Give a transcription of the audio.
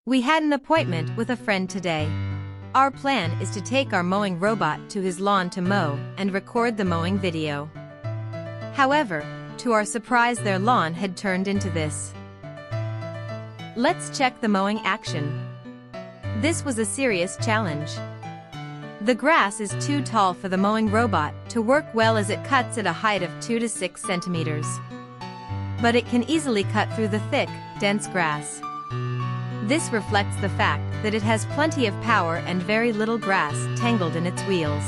We had an appointment with a friend today. Our plan is to take our mowing robot to his lawn to mow and record the mowing video. However, to our surprise, their lawn had turned into this. Let's check the mowing action. This was a serious challenge. The grass is too tall for the mowing robot to work well as it cuts at a height of 2 to 6 centimeters. But it can easily cut through the thick, dense grass. This reflects the fact that it has plenty of power and very little grass tangled in its wheels.